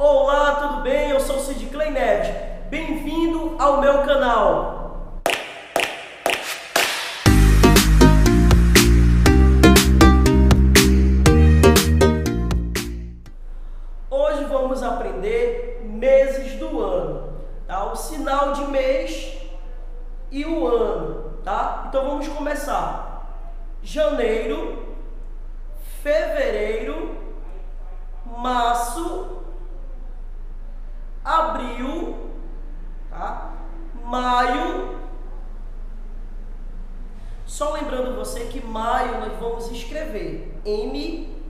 Olá, tudo bem? Eu sou o Cid Clay Neves. Bem-vindo ao meu canal. Hoje vamos aprender meses do ano, tá? O sinal de mês e o ano, tá? Então vamos começar. Janeiro, fevereiro, março, abril, tá? Maio. Só lembrando você que maio nós vamos escrever M-A-I-O,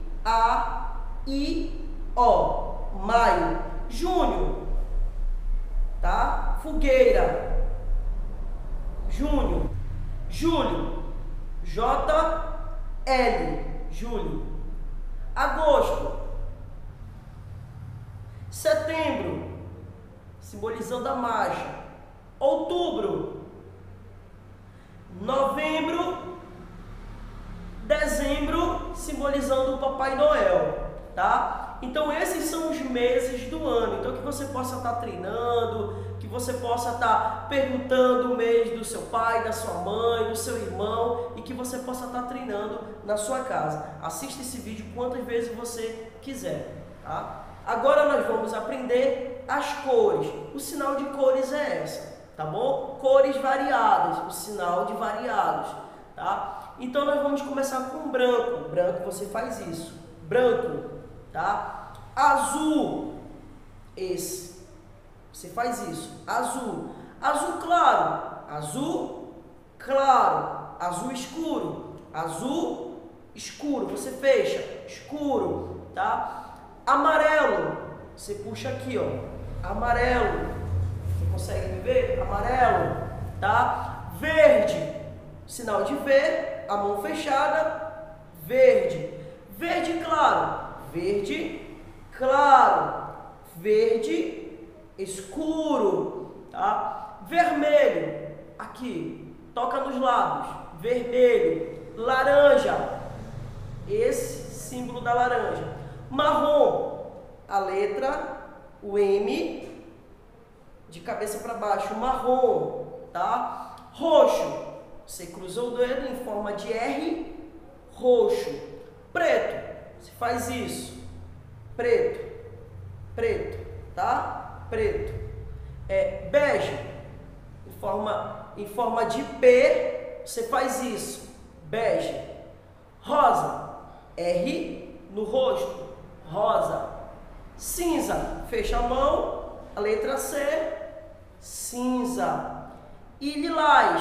maio. Junho, tá? Fogueira, junho. Julho, J-L, julho. Agosto, setembro, simbolizando a mágica. Outubro, novembro, dezembro, simbolizando o Papai Noel, tá? Então esses são os meses do ano. Então que você possa estar treinando, que você possa estar perguntando o mês do seu pai, da sua mãe, do seu irmão, e que você possa estar treinando na sua casa. Assista esse vídeo quantas vezes você quiser, tá? Agora nós vamos aprender as cores. O sinal de cores é essa, tá bom? Cores variadas, o sinal de variados, tá? Então nós vamos começar com branco. Branco você faz isso. Branco, tá? Azul, esse. Você faz isso. Azul. Azul claro. Azul claro. Azul escuro. Azul escuro. Você fecha. Escuro, tá? Amarelo, você puxa aqui, ó, amarelo, você consegue me ver? Amarelo, tá? Verde, sinal de V, a mão fechada, verde. Verde claro, verde claro, verde escuro, tá? Vermelho, aqui, toca nos lados, vermelho. Laranja, esse símbolo da laranja. Marrom, a letra, o M, de cabeça para baixo, marrom, tá? Roxo, você cruza o dedo em forma de R, roxo. Preto, você faz isso, preto, preto, tá? Preto. Bege, em forma de P, você faz isso, bege. Rosa, R no rosto, rosa. Cinza, fecha a mão, a letra C, cinza. E lilás,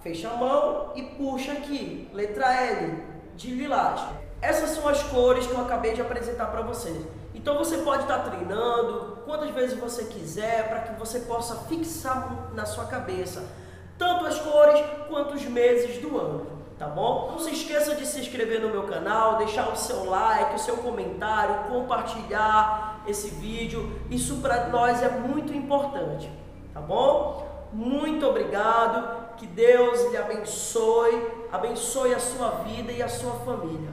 fecha a mão e puxa aqui, letra L, de lilás. Essas são as cores que eu acabei de apresentar para vocês. Então você pode estar treinando quantas vezes você quiser, para que você possa fixar na sua cabeça tanto as cores quanto os meses do ano, tá bom? Não se esqueça de se inscrever no meu canal, deixar o seu like, o seu comentário, compartilhar esse vídeo. Isso para nós é muito importante, tá bom? Muito obrigado, que Deus lhe abençoe, abençoe a sua vida e a sua família.